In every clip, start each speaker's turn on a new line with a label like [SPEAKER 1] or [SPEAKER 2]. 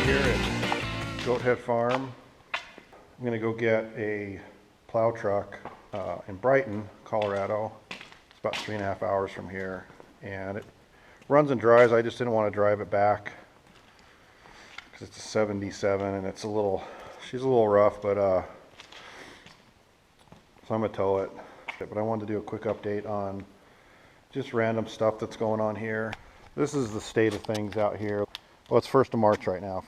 [SPEAKER 1] here at Goathead Farm. I'm going to go get a plow truck in Brighton, Colorado. It's about 3.5 hours from here, and it runs and drives. I just didn't want to drive it back because it's a 77 and it's she's a little rough, but so I'm going to tow it. But I wanted to do a quick update on just random stuff that's going on here. This is the state of things out here. Well, it's 1st of March right now,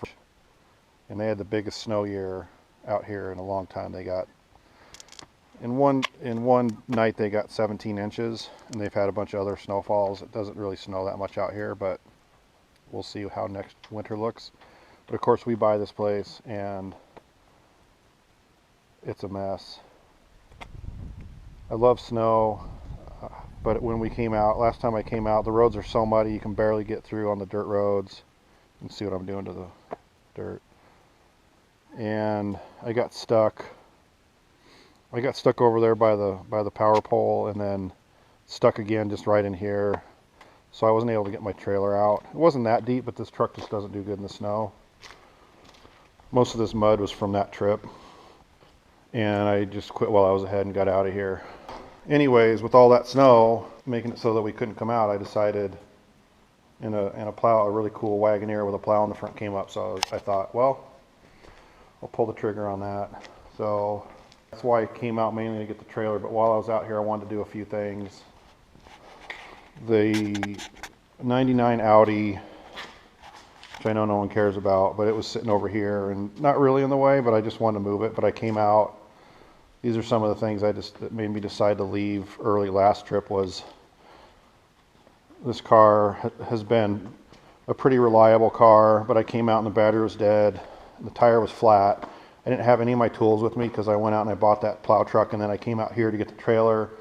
[SPEAKER 1] and they had the biggest snow year out here in a long time. They got in one night they got 17 inches, and they've had a bunch of other snowfalls. It doesn't really snow that much out here, but we'll see how next winter looks. But of course, we buy this place and it's a mess. I love snow, but when we came out, last time I came out, the roads are so muddy you can barely get through on the dirt roads. You can see what I'm doing to the dirt. And I got stuck. I got stuck over there by the power pole, and then stuck again just right in here. So I wasn't able to get my trailer out. It wasn't that deep, but this truck just doesn't do good in the snow. Most of this mud was from that trip, and I just quit while I was ahead and got out of here. Anyways, with all that snow making it so that we couldn't come out, I decided in a plow, a really cool Wagoneer with a plow in the front came up. So I thought, well, I'll pull the trigger on that. So that's why I came out, mainly to get the trailer. But while I was out here, I wanted to do a few things. The 99 Audi, which I know no one cares about, but it was sitting over here and not really in the way, but I just wanted to move it. But I came out. These are some of the things that made me decide to leave early last trip. Was this car has been a pretty reliable car, but I came out and the battery was dead, and the tire was flat. I didn't have any of my tools with me because I went out and I bought that plow truck, and then I came out here to get the trailer,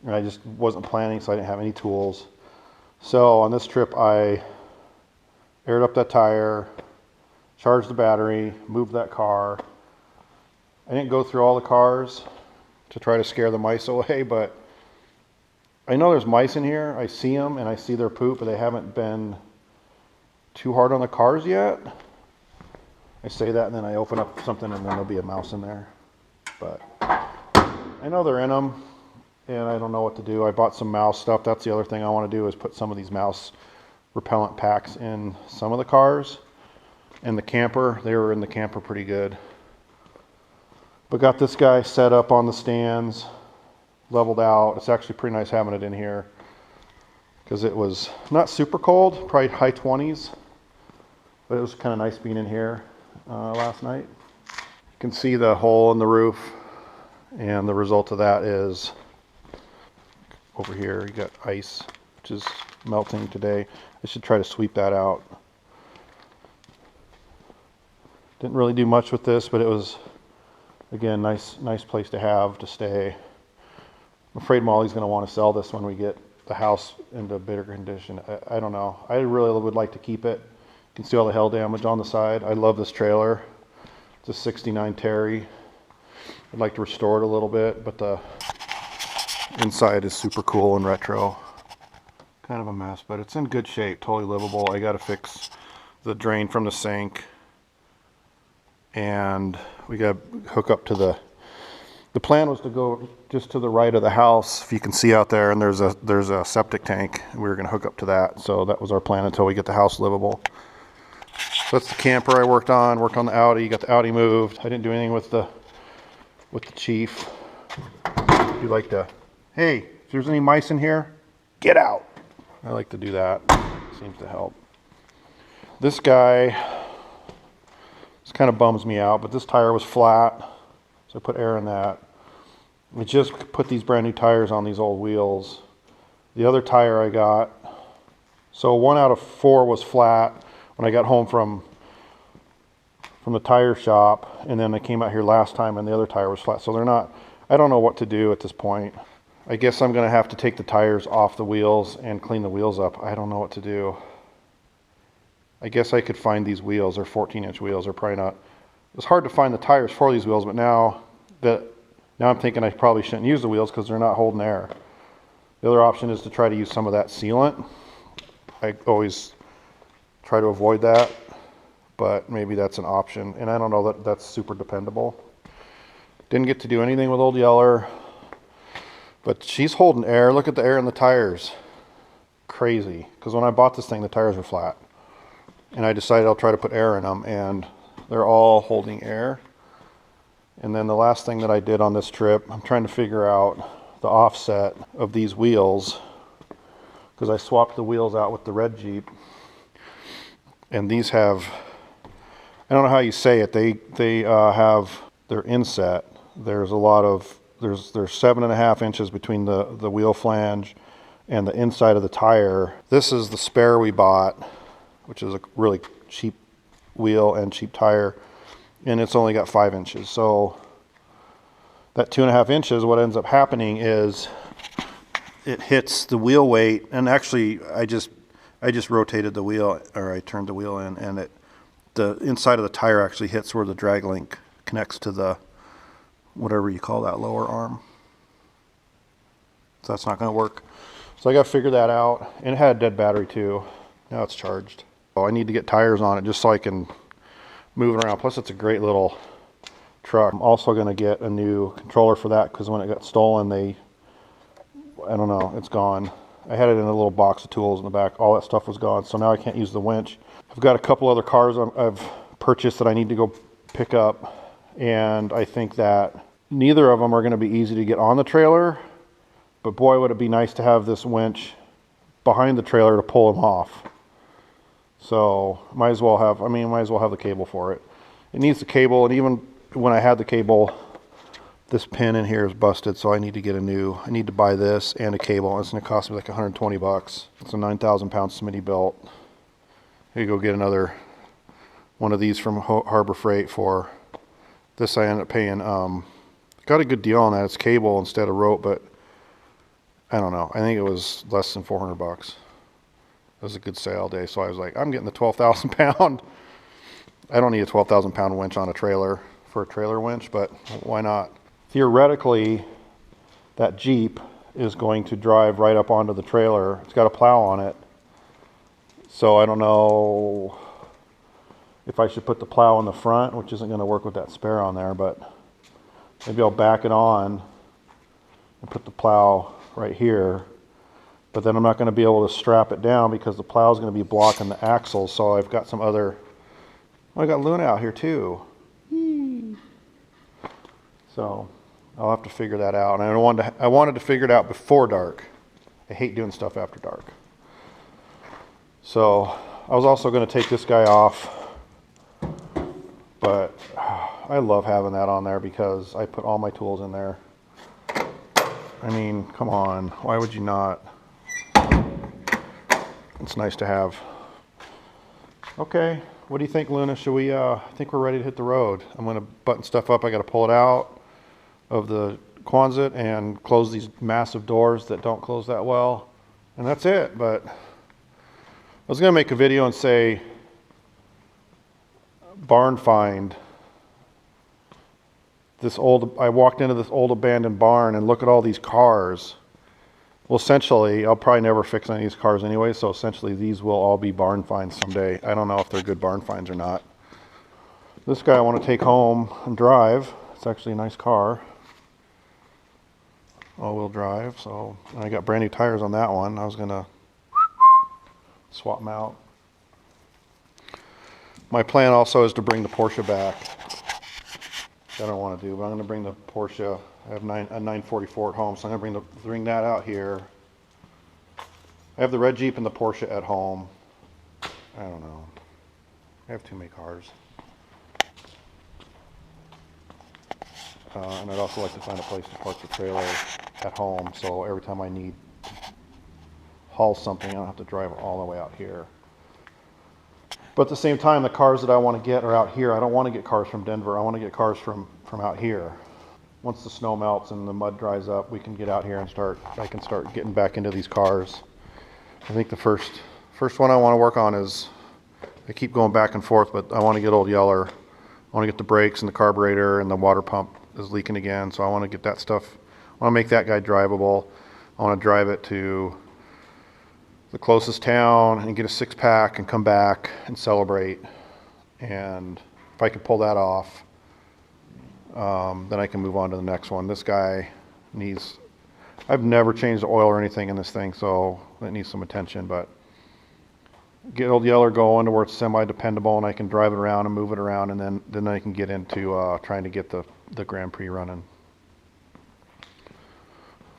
[SPEAKER 1] and I just wasn't planning, so I didn't have any tools. So on this trip, I aired up that tire, charged the battery, moved that car. I didn't go through all the cars to try to scare the mice away, but I know there's mice in here. I see them and I see their poop, but they haven't been too hard on the cars yet. I say that and then I open up something and then there'll be a mouse in there. But I know they're in them and I don't know what to do. I bought some mouse stuff. That's the other thing I want to do, is put some of these mouse repellent packs in some of the cars. And the camper, they were in the camper pretty good. But got this guy set up on the stands, leveled out. It's actually pretty nice having it in here because it was not super cold, probably high 20s, but it was kind of nice being in here last night. You can see the hole in the roof, and the result of that is over here you got ice, which is melting today. I should try to sweep that out. Didn't really do much with this, but it was, again, nice place to have to stay. I'm afraid Molly's going to want to sell this when we get the house into better condition. I don't know. I really would like to keep it. You can see all the hail damage on the side. I love this trailer. It's a 69 Terry. I'd like to restore it a little bit, but the inside is super cool and retro. Kind of a mess, but it's in good shape. Totally livable. I got to fix the drain from the sink, and we got to hook up to the plan was to go just to the right of the house, if you can see out there, and there's a septic tank. We were going to hook up to that, so that was our plan until we get the house livable. So that's the camper I worked on the Audi, got the Audi moved. I didn't do anything with the Chief. You like to, hey, if there's any mice in here, get out. I like to do that. Seems to help. This guy, this kind of bums me out, but this tire was flat. So I put air in that. We just put these brand new tires on these old wheels. The other tire I got, so 1 out of 4 was flat when I got home from the tire shop, and then I came out here last time and the other tire was flat. So they're not, I don't know what to do at this point. I guess I'm going to have to take the tires off the wheels and clean the wheels up. I don't know what to do. I guess I could find these wheels. They're 14-inch wheels. They're probably not. It's hard to find the tires for these wheels, but now I'm thinking I probably shouldn't use the wheels because they're not holding air. The other option is to try to use some of that sealant. I always try to avoid that, but maybe that's an option. And I don't know that that's super dependable. Didn't get to do anything with Old Yeller, but she's holding air. Look at the air in the tires. Crazy, because when I bought this thing, the tires were flat. And I decided I'll try to put air in them, and they're all holding air. And then the last thing that I did on this trip, I'm trying to figure out the offset of these wheels, because I swapped the wheels out with the red Jeep. And these have, I don't know how you say it, they have their inset. There's a lot of, there's 7.5 inches between the wheel flange and the inside of the tire. This is the spare we bought, which is a really cheap wheel and cheap tire, and it's only got 5 inches. So that 2.5 inches, what ends up happening is it hits the wheel weight. And actually I just rotated the wheel, or I turned the wheel in, and the inside of the tire actually hits where the drag link connects to the, whatever you call that, lower arm. So that's not going to work. So I got to figure that out. And it had a dead battery too. Now it's charged. So I need to get tires on it just so I can move it around. Plus it's a great little truck. I'm also going to get a new controller for that, because when it got stolen, I don't know, it's gone. I had it in a little box of tools in the back. All that stuff was gone. So now I can't use the winch. I've got a couple other cars I've purchased that I need to go pick up. And I think that neither of them are going to be easy to get on the trailer. But boy, would it be nice to have this winch behind the trailer to pull them off. So might as well have the cable for it. It needs the cable, and even when I had the cable, this pin in here is busted, so I need to buy this and a cable. It's going to cost me like 120 bucks. It's a 9,000 pound Smitty-Bilt. Here you go, get another one of these from Harbor Freight for this. I ended up paying, got a good deal on that. It's cable instead of rope, but I don't know. I think it was less than 400 bucks. It was a good sale day, so I was like, I'm getting the 12,000 pound. I don't need a 12,000 pound winch on a trailer for a trailer winch, but why not? Theoretically, that Jeep is going to drive right up onto the trailer. It's got a plow on it. So I don't know if I should put the plow in the front, which isn't going to work with that spare on there, but maybe I'll back it on and put the plow right here. But then I'm not going to be able to strap it down because the plow is going to be blocking the axle. So I've got some other, I got Luna out here too. Yee. So I'll have to figure that out. And I wanted to figure it out before dark. I hate doing stuff after dark. So I was also going to take this guy off, but I love having that on there because I put all my tools in there. I mean, come on, why would you not? It's nice to have. Okay, what do you think, Luna? Should we, I think we're ready to hit the road. I'm going to button stuff up. I got to pull it out of the Quonset and close these massive doors that don't close that well. And that's it. But I was going to make a video and say barn find. I walked into this old abandoned barn and look at all these cars. Well, essentially, I'll probably never fix any of these cars anyway, so essentially these will all be barn finds someday. I don't know if they're good barn finds or not. This guy I want to take home and drive. It's actually a nice car. All-wheel drive, so I got brand new tires on that one. I was going to swap them out. My plan also is to bring the Porsche back. I don't want to do, but I'm going to bring the Porsche. I have a 944 at home, so I'm going to bring that out here. I have the red Jeep and the Porsche at home. I don't know. I have too many cars. And I'd also like to find a place to park the trailer at home, so every time I need to haul something, I don't have to drive all the way out here. But at the same time, the cars that I want to get are out here. I don't want to get cars from Denver. I want to get cars from out here. Once the snow melts and the mud dries up, we can get out here and I can start getting back into these cars. I think the first one I want to work on is, I keep going back and forth, but I want to get Old Yeller. I want to get the brakes and the carburetor, and the water pump is leaking again, so I want to get that stuff. I want to make that guy drivable. I want to drive it to the closest town and get a 6-pack and come back and celebrate and if I could pull that off, then I can move on to the next one. This guy needs, I've never changed the oil or anything in this thing, so it needs some attention, but get Old Yeller going to where it's semi-dependable and I can drive it around and move it around, and then I can get into trying to get the Grand Prix running.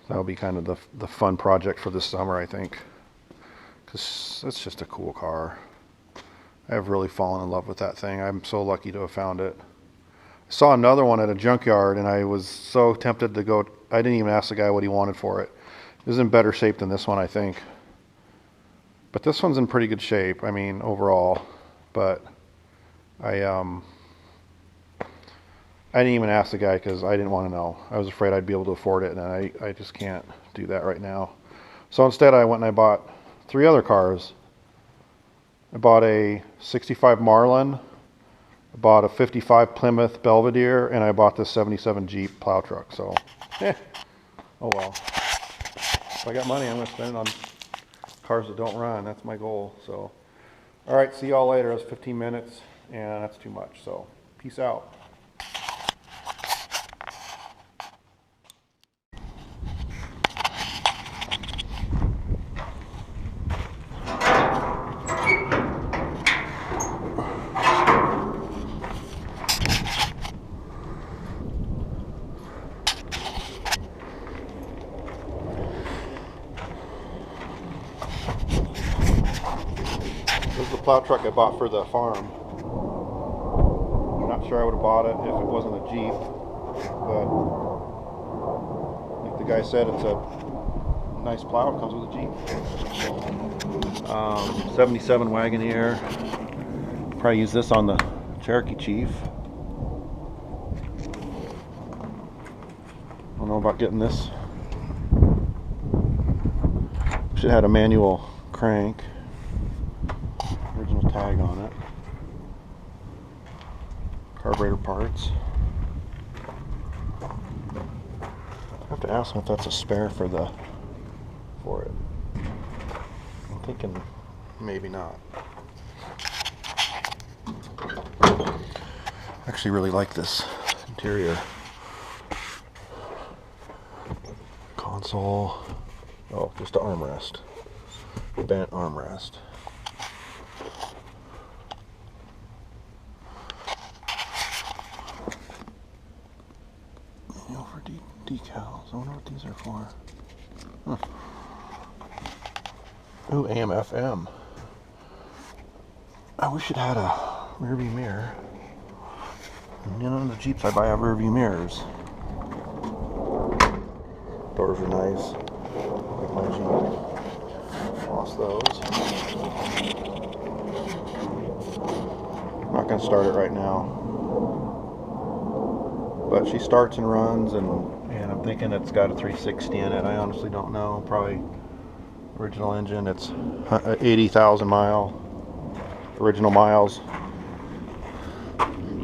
[SPEAKER 1] That'll be kind of the fun project for this summer, I think, because it's just a cool car. I've really fallen in love with that thing. I'm so lucky to have found it. I saw another one at a junkyard and I was so tempted to go. I didn't even ask the guy what he wanted for it. It was in better shape than this one, I think. But this one's in pretty good shape, I mean, overall. But I didn't even ask the guy because I didn't want to know. I was afraid I'd be able to afford it, and I just can't do that right now. So instead I went and I bought 3 other cars. I bought a 65 Marlin, I bought a 55 Plymouth Belvedere, and I bought this 77 Jeep plow truck. So, oh well. If I got money, I'm going to spend it on cars that don't run. That's my goal. So, all right, see y'all later. It was 15 minutes, and that's too much. So, peace out. This is the plow truck I bought for the farm. I'm not sure I would have bought it if it wasn't a Jeep, but like the guy said, it's a nice plow. It comes with a Jeep. 77 Wagoneer. Probably use this on the Cherokee Chief. I don't know about getting this. Should have had a manual crank. Original tag on it. Carburetor parts. I have to ask them if that's a spare for it. I'm thinking maybe not. I actually really like this interior. Console. Oh, just an armrest. Bent armrest. For decals. I wonder what these are for. Huh. Ooh, AM FM. I wish it had a rear view mirror. You know, the Jeeps I buy have rear view mirrors. Doors are nice. Like my Jeep. Lost those. I'm not going to start it right now. But she starts and runs, and I'm thinking it's got a 360 in it. I honestly don't know. Probably original engine. It's 80,000 mile original miles.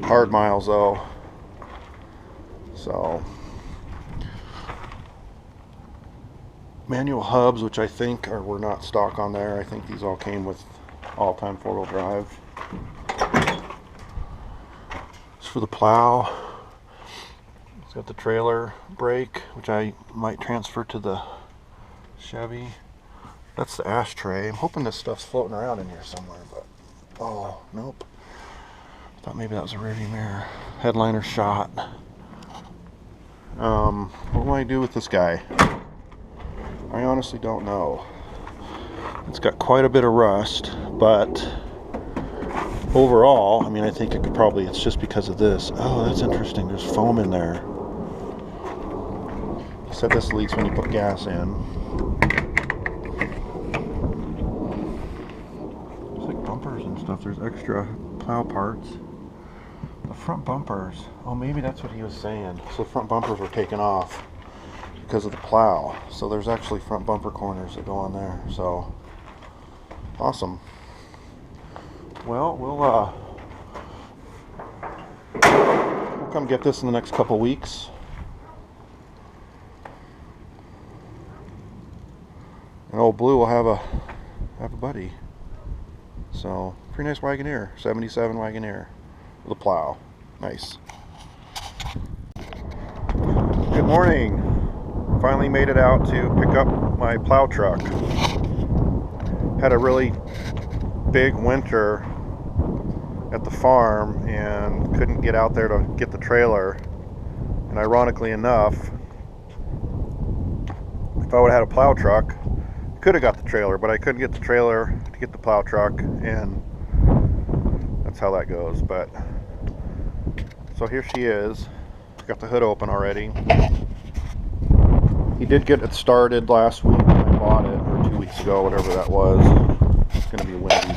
[SPEAKER 1] Hard miles though. So manual hubs, which I think were not stock on there. I think these all came with all-time 4-wheel drive. It's for the plow. It's got the trailer brake, which I might transfer to the Chevy. That's the ashtray. I'm hoping this stuff's floating around in here somewhere, but oh, nope. Thought maybe that was a rearview mirror. Headliner shot. What do I do with this guy? I honestly don't know. It's got quite a bit of rust, but overall, I mean, I think it could probably, it's just because of this. Oh, that's interesting. There's foam in there. He said this leaks when you put gas in. There's like bumpers and stuff. There's extra plow parts. The front bumpers. Oh, maybe that's what he was saying. So the front bumpers were taken off because of the plow. So there's actually front bumper corners that go on there. So awesome. Well, we'll come get this in the next couple weeks. And old Blue will have a buddy. So Pretty nice Wagoneer, 77 Wagoneer with a plow. Nice. Good morning. Finally made it out to pick up my plow truck. Had a really big winter at the farm and couldn't get out there to get the trailer. And ironically enough, if I would have had a plow truck, I could have got the trailer, but I couldn't get the trailer to get the plow truck, and that's how that goes. But so here she is. Got the hood open already. He did get it started last week when I bought it, or 2 weeks ago, whatever that was. It's gonna be windy.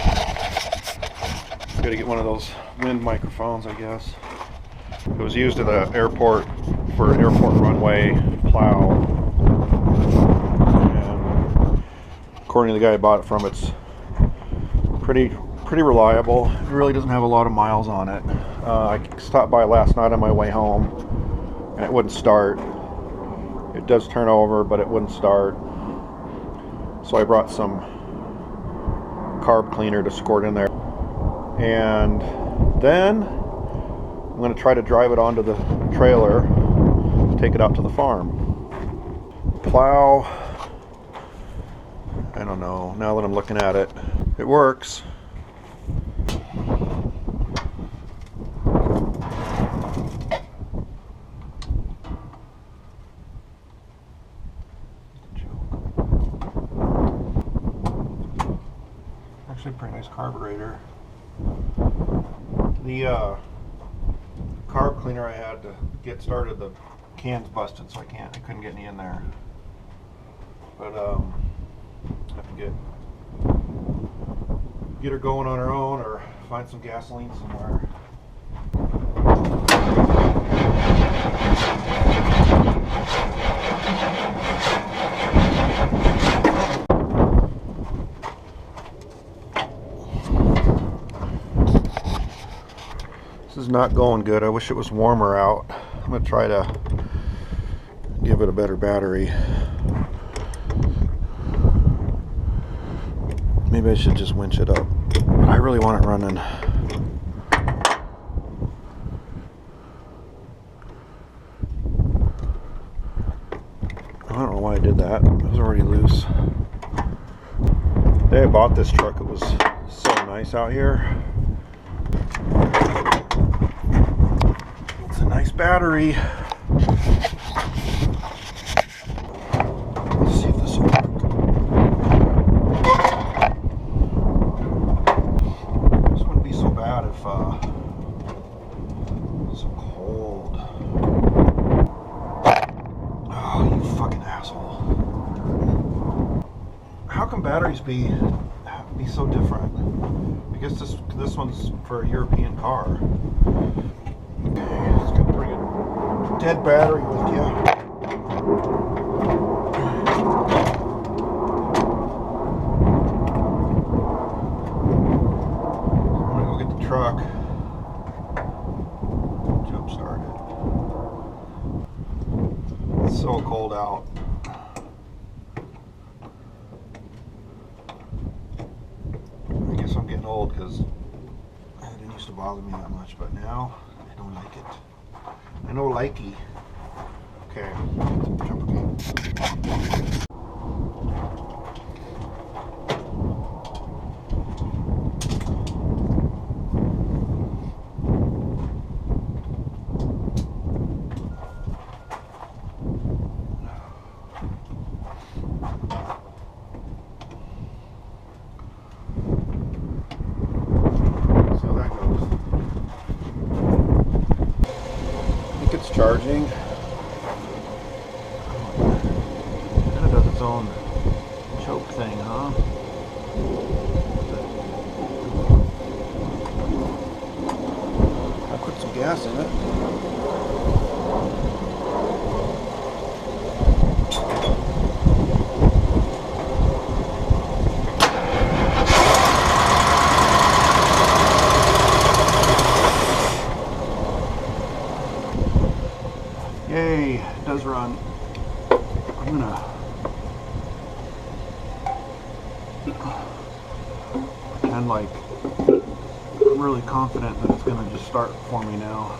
[SPEAKER 1] Gotta get one of those wind microphones, I guess. It was used at the airport for an airport runway plow. And according to the guy I bought it from, it's pretty reliable. It really doesn't have a lot of miles on it. I stopped by last night on my way home, and it wouldn't start. It does turn over, but it wouldn't start. So I brought some carb cleaner to squirt in there. And then I'm going to try to drive it onto the trailer, take it out to the farm. Plow, I don't know, now that I'm looking at it, it works. Actually a pretty nice carburetor. The carb cleaner I had to get started, the can's busted, so I couldn't get any in there. But I have to get her going on her own, or find some gasoline somewhere. This is not going good. I wish it was warmer out. I'm going to try to give it a better battery. Maybe I should just winch it up. But I really want it running. I don't know why I did that. It was already loose. The day I bought this truck, it was so nice out here. It's a nice battery. Let's see if this will work. This wouldn't be so bad if it's so cold. Oh, you fucking asshole. How can batteries be so different? I guess this one's for a European car. Okay, it's gonna bring a dead battery with you. I'm gonna go get the truck. Jump start it. It's so cold out. I guess I'm getting old because it didn't used to bother me that much, but now I don't like it. I know likey. Okay, jump again. Charging. Kind of does its own choke thing, huh? I'll put some gas in it. Yay, it does run. I'm gonna pretend like really confident that it's going to just start for me now.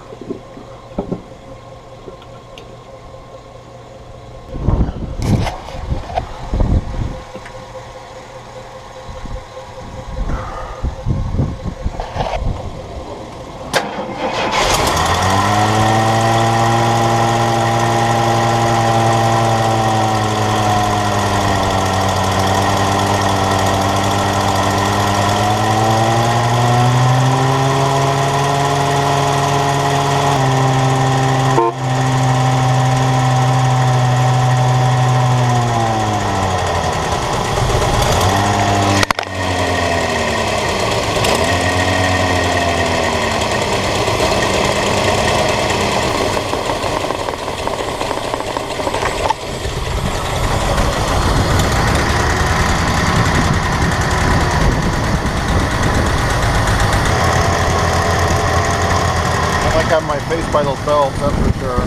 [SPEAKER 1] Having my face by those belts, that's for sure.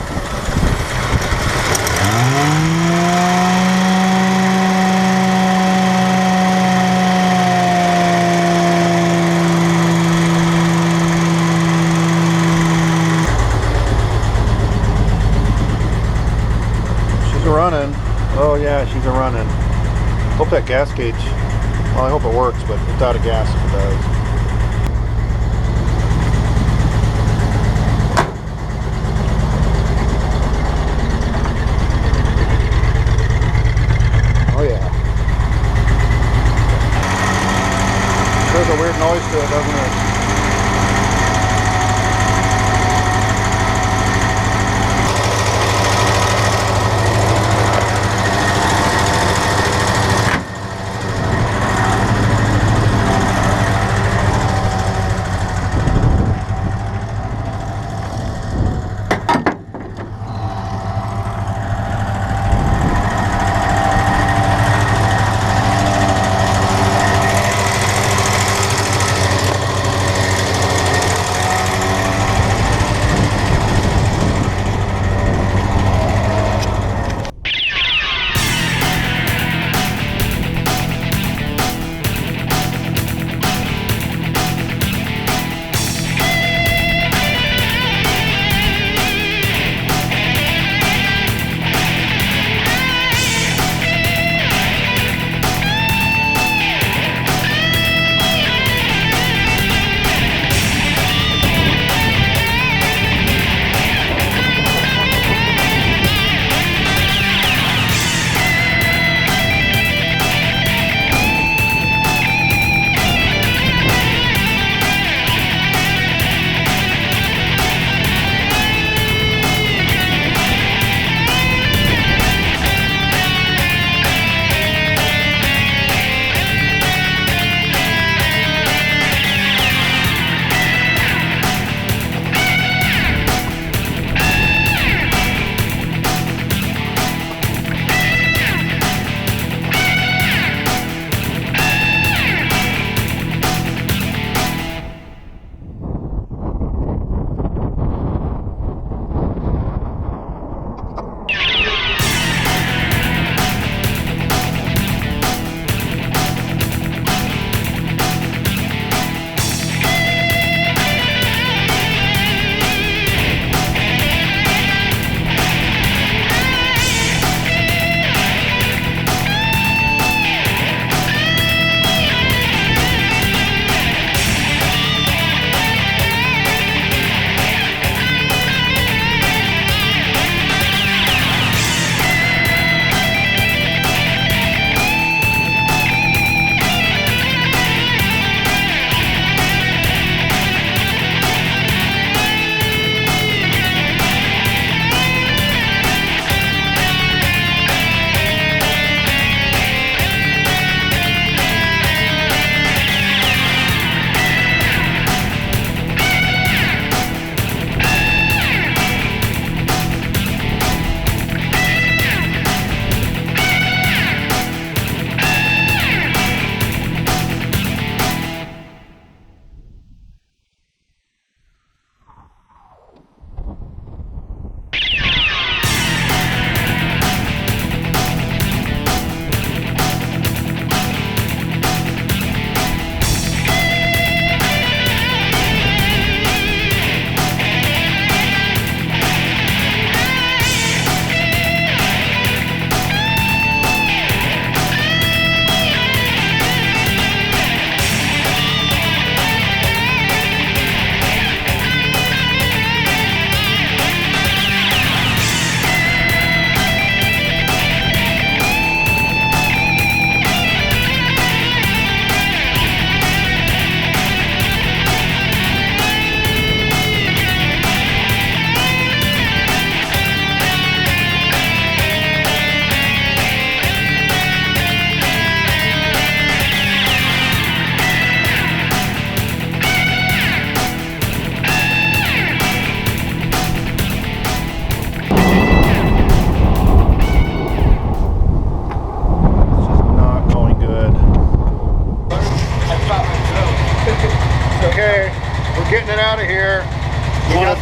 [SPEAKER 1] She's a running. Oh yeah, she's a running. Hope that gas gauge, well, I hope it works, but it's out of gas if it does. Oh yeah. There's a weird noise to it, doesn't it?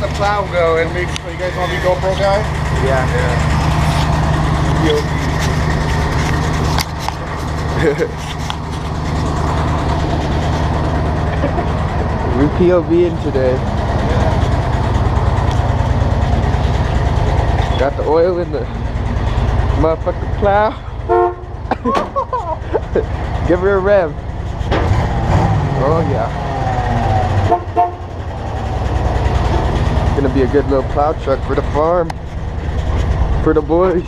[SPEAKER 2] the plow going.
[SPEAKER 1] You guys want to be GoPro guy?
[SPEAKER 2] Yeah. We're POVing today. Got the oil in the motherfucking plow. Give her a rev. Oh yeah. Gonna be a good little plow truck for the farm. For the boys.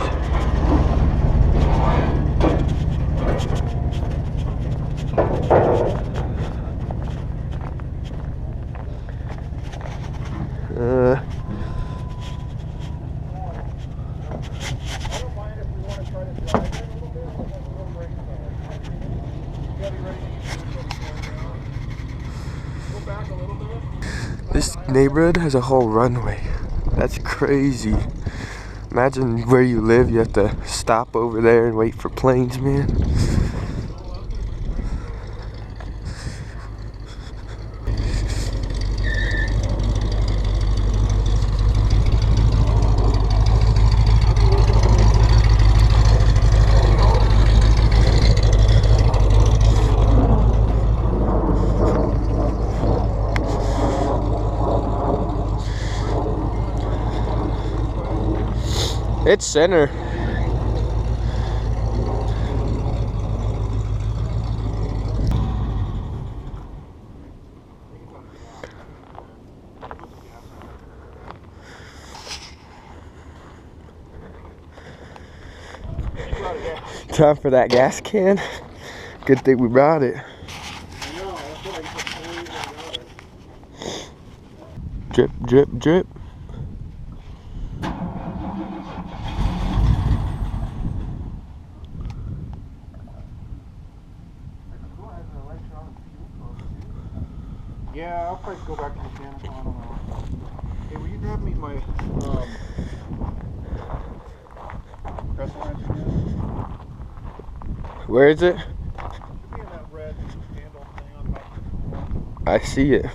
[SPEAKER 2] This neighborhood has a whole runway. That's crazy. Imagine where you live, you have to stop over there and wait for planes, man. It's center. Time for that gas can. Good thing we brought it. Drip, drip, drip.
[SPEAKER 1] Yeah, I'll probably go back to mechanical. I don't know. Hey, will you grab me my pressure wrench again?
[SPEAKER 2] Where is it?
[SPEAKER 1] Should be in that red handle thing on top.
[SPEAKER 2] I see it.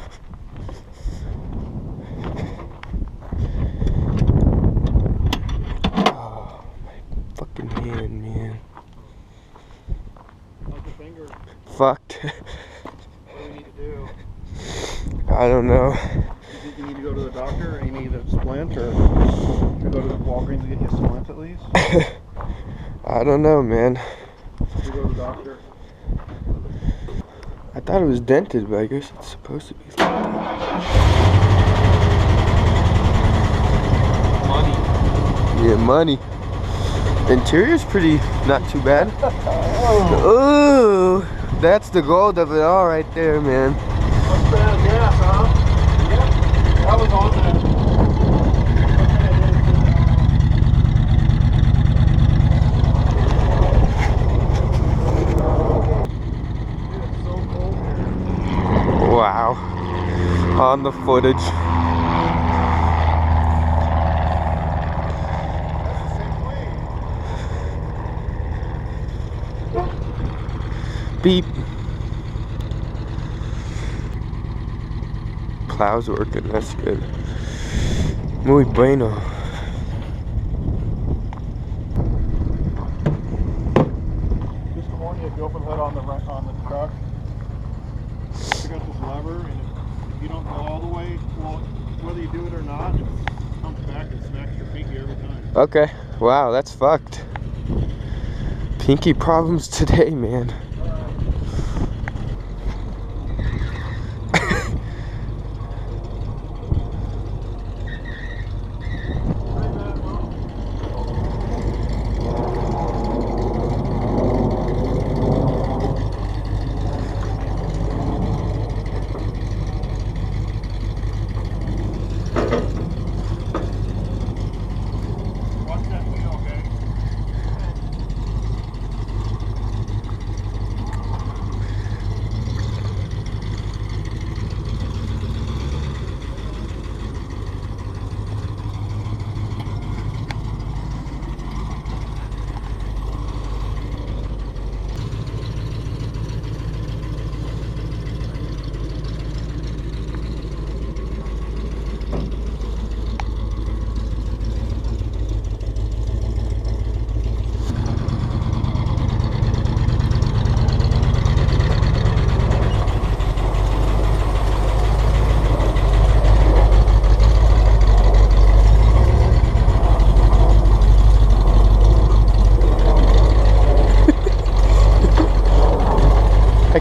[SPEAKER 2] Oh, my fucking hand, man.
[SPEAKER 1] How's your finger?
[SPEAKER 2] Fucked.
[SPEAKER 1] What do we need to do?
[SPEAKER 2] I don't know.
[SPEAKER 1] You think you need to go to the doctor, or you need a splint, or to go to the Walgreens and get you a splint at least?
[SPEAKER 2] I don't know, man.
[SPEAKER 1] You go to the doctor.
[SPEAKER 2] I thought it was dented, but I guess it's supposed to be like that.
[SPEAKER 1] Money.
[SPEAKER 2] Yeah, money. Interior's pretty not too bad. Ooh, that's the gold of it all right there, man.
[SPEAKER 1] What's that gas, huh? Yep. That was on that.
[SPEAKER 2] Wow. On the footage. Beep. Plow's working, that's good. Muy bueno.
[SPEAKER 1] Just to warn you, if you open the hood on the truck, you got this lever, and if you don't go all the way, well, whether you do it or not, it comes back and smacks your pinky every time.
[SPEAKER 2] Okay. Wow, that's fucked. Pinky problems today, man.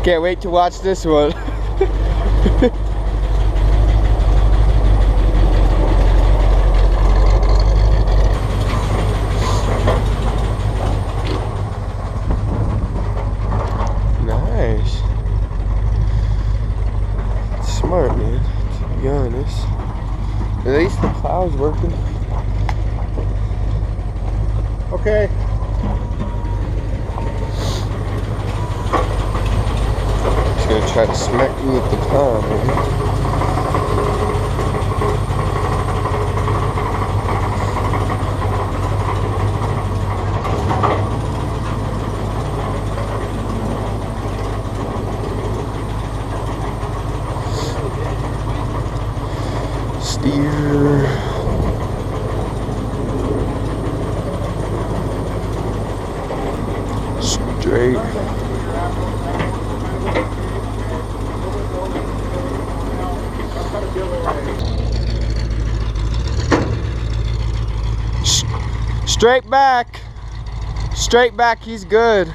[SPEAKER 2] can't wait to watch this one. Nice. Smart, man, to be honest. At least the plow's working.
[SPEAKER 1] Okay.
[SPEAKER 2] Just gonna try to smack you with the plow, man. Steer. Straight. Straight back. Straight back, he's good.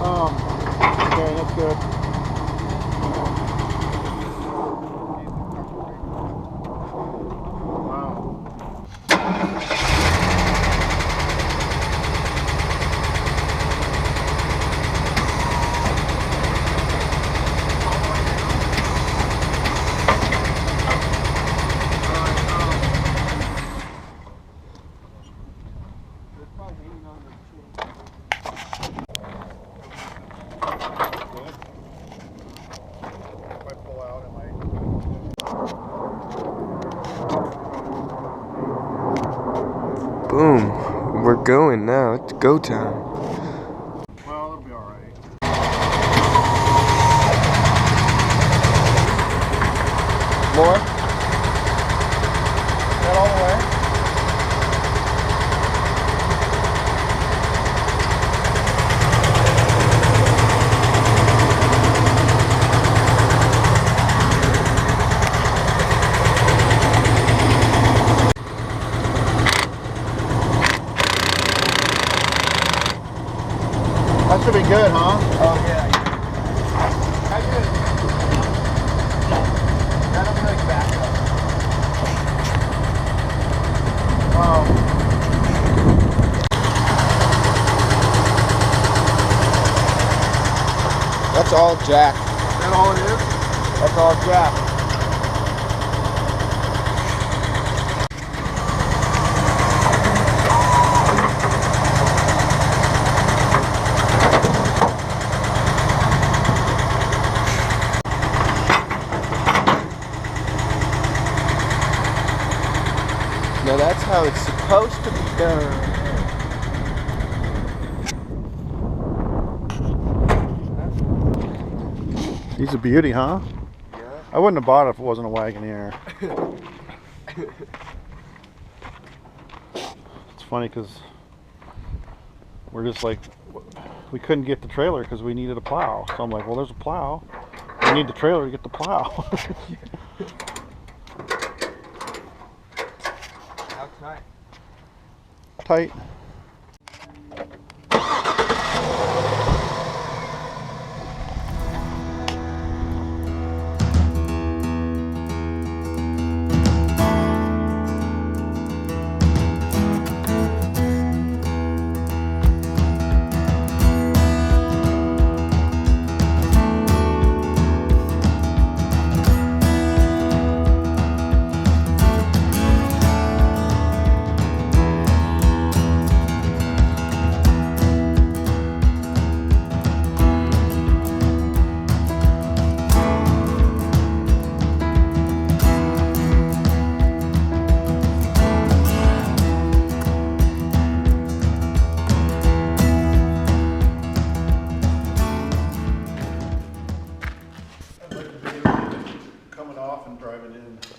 [SPEAKER 1] Okay, that's good.
[SPEAKER 2] Boom. We're going now. It's go time.
[SPEAKER 1] Well, it'll be all right.
[SPEAKER 2] More?
[SPEAKER 1] Is that all the way? That should be good, huh?
[SPEAKER 2] Oh, yeah.
[SPEAKER 1] How you doing?
[SPEAKER 2] That'll really back up. That's all jack.
[SPEAKER 1] Is that all it is?
[SPEAKER 2] That's all jack. Now that's how it's supposed to be done.
[SPEAKER 1] He's a beauty, huh?
[SPEAKER 2] Yeah.
[SPEAKER 1] I wouldn't have bought it if it wasn't a Wagoneer. It's funny because we're just like, we couldn't get the trailer because we needed a plow. So I'm like, well, there's a plow. We need the trailer to get the plow.
[SPEAKER 2] How tight?
[SPEAKER 1] Tight.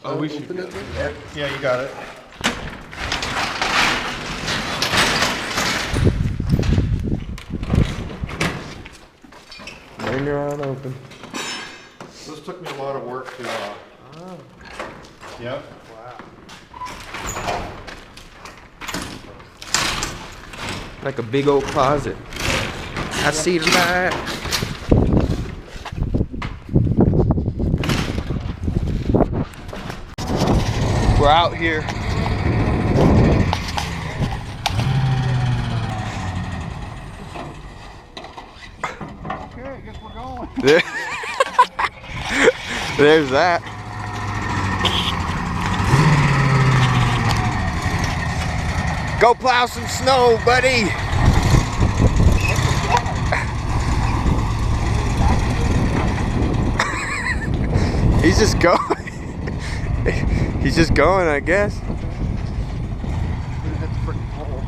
[SPEAKER 2] Oh, we should get it.
[SPEAKER 1] Yeah, you got it.
[SPEAKER 2] Bring her on open.
[SPEAKER 1] This took me a lot of work to, Yep.
[SPEAKER 2] Wow. Like a big old closet. I see the light. We're out here.
[SPEAKER 1] Okay, I guess we're going.
[SPEAKER 2] There's that. Go plow some snow, buddy. He's just going. He's just going, I guess.
[SPEAKER 1] It's freaking cold.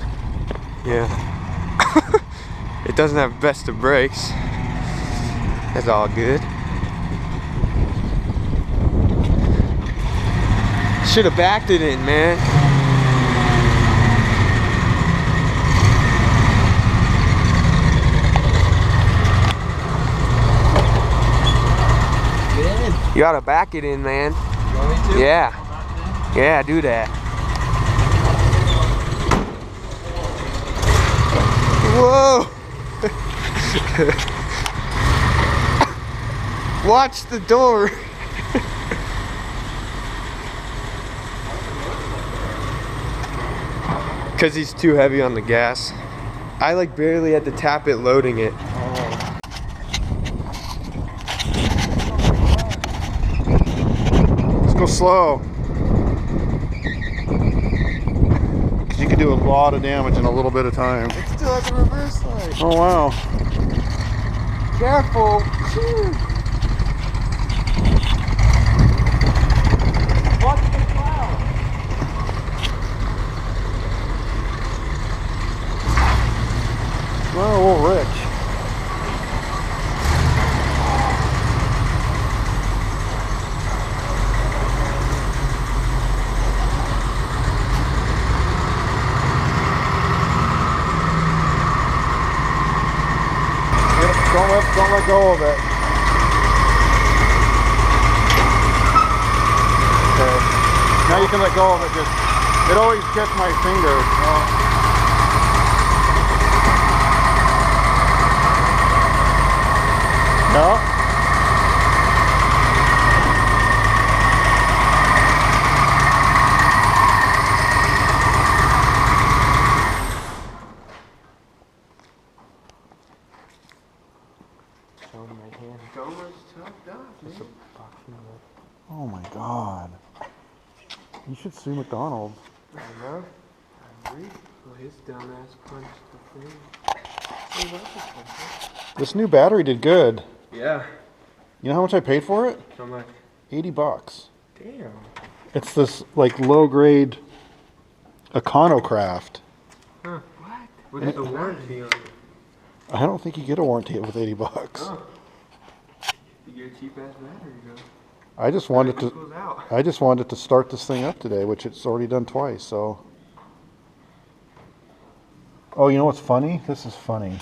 [SPEAKER 2] Yeah. It doesn't have best of brakes. That's all good. Should have backed it in, man. You gotta back it in, man.
[SPEAKER 3] You want me to?
[SPEAKER 2] Yeah. Yeah, do that. Whoa! Watch the door. Cause he's too heavy on the gas. I like barely had to tap it loading it.
[SPEAKER 1] Go slow. Because you can do a lot of damage in a little bit of time.
[SPEAKER 2] It still has a reverse light.
[SPEAKER 1] Oh wow.
[SPEAKER 2] Careful.
[SPEAKER 3] Watch the plow.
[SPEAKER 1] Well, a little rich. Don't let go of it. Okay. Now you can let go of it. Just it always gets my finger. No? Oh my God. You should sue McDonald's.
[SPEAKER 2] I know. I agree. Well, his dumbass punched the thing.
[SPEAKER 1] This new battery did good.
[SPEAKER 2] Yeah.
[SPEAKER 1] You know how much I paid for it?
[SPEAKER 2] How much?
[SPEAKER 1] $80.
[SPEAKER 2] Damn.
[SPEAKER 1] It's this like low grade Econocraft.
[SPEAKER 2] Huh. What? What's the warranty on it?
[SPEAKER 1] I don't think you get a warranty with $80.
[SPEAKER 2] Oh. You get a cheap ass battery, though.
[SPEAKER 1] I just wanted to start this thing up today, which it's already done twice, so. Oh, you know what's funny? This is funny.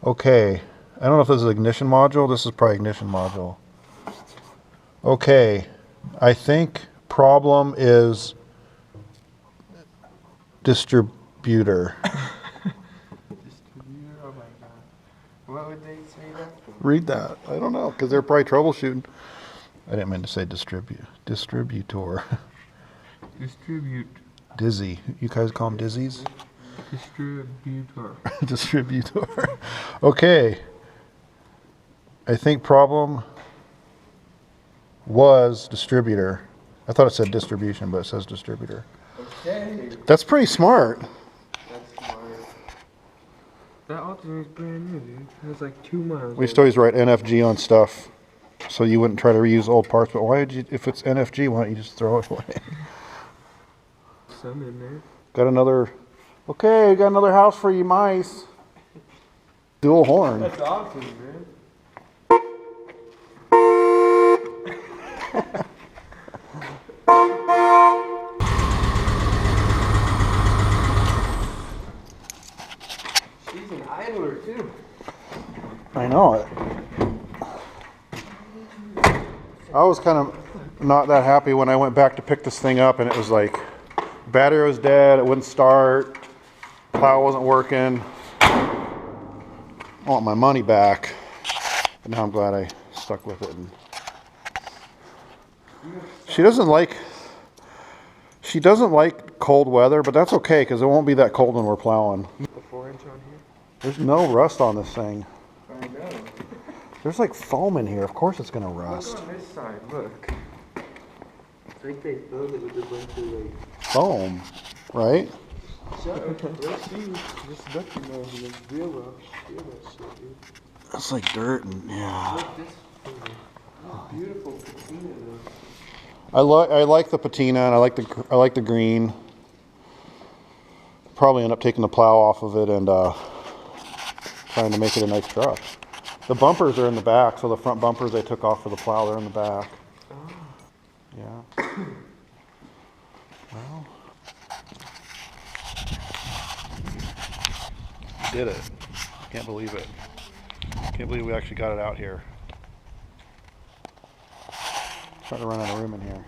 [SPEAKER 1] Okay. I don't know if this is ignition module. This is probably ignition module. Okay. I think problem is distributor.
[SPEAKER 2] Distributor? Oh my God. What would they say that for?
[SPEAKER 1] Read that. I don't know, because they're probably troubleshooting. I didn't mean to say distributor.
[SPEAKER 2] Distribute.
[SPEAKER 1] Dizzy. You guys call them dizzies?
[SPEAKER 2] Distributor.
[SPEAKER 1] Distributor. Okay. I think problem was distributor. I thought it said distribution, but it says distributor.
[SPEAKER 2] Okay.
[SPEAKER 1] That's pretty smart.
[SPEAKER 2] That's smart. That alternator's brand new, dude. It has like 2 miles.
[SPEAKER 1] We used to always write NFG on stuff, so you wouldn't try to reuse old parts. But why would you? If it's NFG, why don't you just throw it away?
[SPEAKER 2] Some in there.
[SPEAKER 1] Got another. Okay, got another house for you, mice. Dual horn.
[SPEAKER 2] That's awesome, man. She's an idler too.
[SPEAKER 1] I know it. I was kind of not that happy when I went back to pick this thing up and it was like battery was dead, it wouldn't start, plow wasn't working. I want my money back. But now I'm glad I stuck with it. And she doesn't like cold weather, but that's okay because it won't be that cold when we're plowing.
[SPEAKER 2] The 4-inch on here?
[SPEAKER 1] There's no rust on this thing.
[SPEAKER 2] I know.
[SPEAKER 1] There's like foam in here. Of course it's gonna rust.
[SPEAKER 2] Look on this side, look. It's like they filled it with a bunch of like...
[SPEAKER 1] Foam, right?
[SPEAKER 2] Let's see. Just look, you know, it's real rough. Feel that shit, dude.
[SPEAKER 1] It's like dirt and yeah.
[SPEAKER 2] Look, this beautiful patina though.
[SPEAKER 1] I like the patina and I like the green. Probably end up taking the plow off of it and trying to make it a nice truck. The bumpers are in the back, so the front bumpers they took off for the plow, they're in the back.
[SPEAKER 2] Oh.
[SPEAKER 1] Yeah. Well, we did it. Can't believe it. Can't believe we actually got it out here. Starting to run out of room in here.